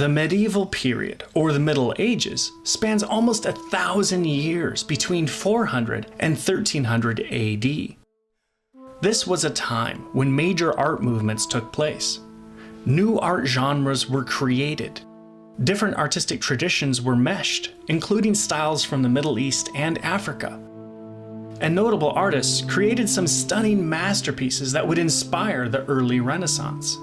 The medieval period, or the Middle Ages, spans almost 1,000 years between 400 and 1300 AD. This was a time when major art movements took place. New art genres were created. Different artistic traditions were meshed, including styles from the Middle East and Africa. And notable artists created some stunning masterpieces that would inspire the early Renaissance.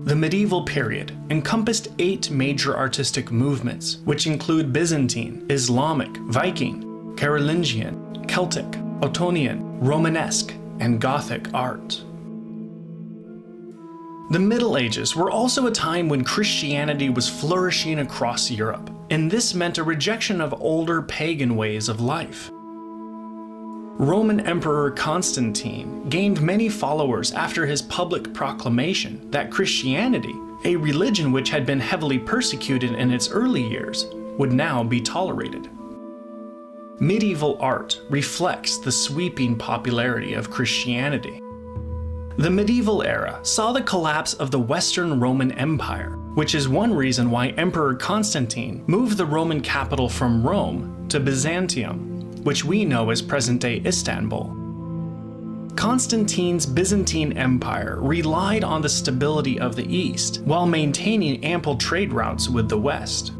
The medieval period encompassed 8 major artistic movements, which include Byzantine, Islamic, Viking, Carolingian, Celtic, Ottonian, Romanesque, and Gothic art. The Middle Ages were also a time when Christianity was flourishing across Europe, and this meant a rejection of older pagan ways of life. Roman Emperor Constantine gained many followers after his public proclamation that Christianity, a religion which had been heavily persecuted in its early years, would now be tolerated. Medieval art reflects the sweeping popularity of Christianity. The medieval era saw the collapse of the Western Roman Empire, which is one reason why Emperor Constantine moved the Roman capital from Rome to Byzantium, which we know as present-day Istanbul. Constantine's Byzantine Empire relied on the stability of the East while maintaining ample trade routes with the West.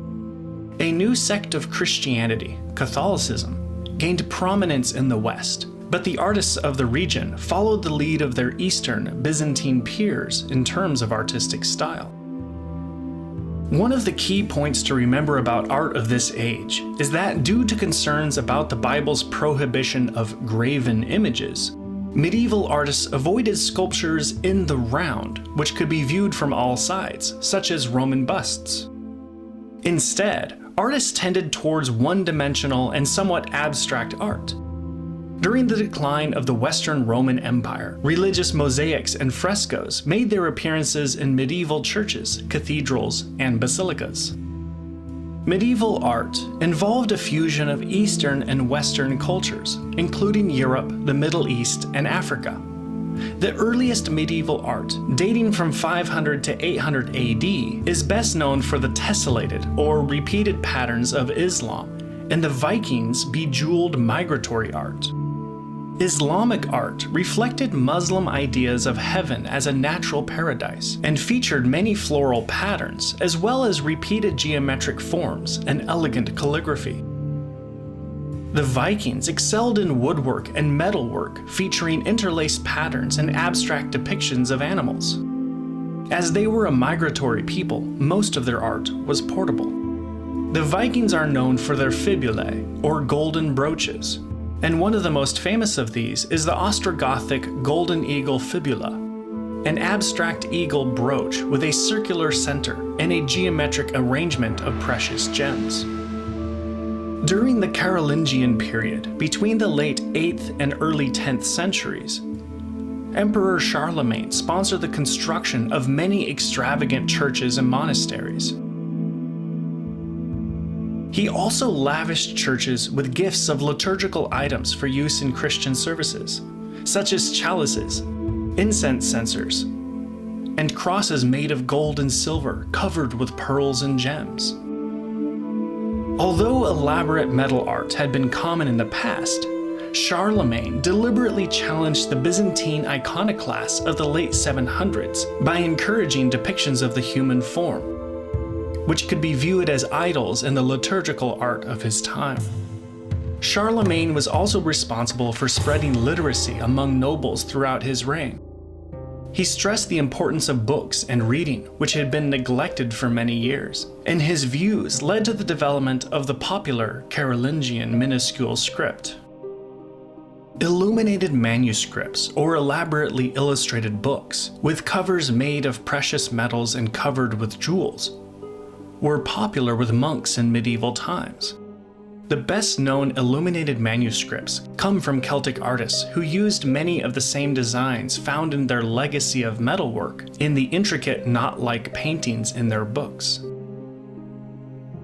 A new sect of Christianity, Catholicism, gained prominence in the West, but the artists of the region followed the lead of their Eastern Byzantine peers in terms of artistic style. One of the key points to remember about art of this age is that due to concerns about the Bible's prohibition of graven images, medieval artists avoided sculptures in the round, which could be viewed from all sides, such as Roman busts. Instead, artists tended towards one-dimensional and somewhat abstract art. During the decline of the Western Roman Empire, religious mosaics and frescoes made their appearances in medieval churches, cathedrals, and basilicas. Medieval art involved a fusion of Eastern and Western cultures, including Europe, the Middle East, and Africa. The earliest medieval art, dating from 500 to 800 AD, is best known for the tessellated or repeated patterns of Islam and the Vikings' bejeweled migratory art. Islamic art reflected Muslim ideas of heaven as a natural paradise and featured many floral patterns as well as repeated geometric forms and elegant calligraphy. The Vikings excelled in woodwork and metalwork featuring interlaced patterns and abstract depictions of animals. As they were a migratory people, most of their art was portable. The Vikings are known for their fibulae, or golden brooches, and one of the most famous of these is the Ostrogothic golden eagle fibula, an abstract eagle brooch with a circular center and a geometric arrangement of precious gems. During the Carolingian period, between the late 8th and early 10th centuries, Emperor Charlemagne sponsored the construction of many extravagant churches and monasteries. He also lavished churches with gifts of liturgical items for use in Christian services, such as chalices, incense censers, and crosses made of gold and silver covered with pearls and gems. Although elaborate metal art had been common in the past, Charlemagne deliberately challenged the Byzantine iconoclasts of the late 700s by encouraging depictions of the human form, which could be viewed as idols in the liturgical art of his time. Charlemagne was also responsible for spreading literacy among nobles throughout his reign. He stressed the importance of books and reading, which had been neglected for many years, and his views led to the development of the popular Carolingian minuscule script. Illuminated manuscripts, or elaborately illustrated books, with covers made of precious metals and covered with jewels, were popular with monks in medieval times. The best-known illuminated manuscripts come from Celtic artists who used many of the same designs found in their legacy of metalwork in the intricate knot-like paintings in their books.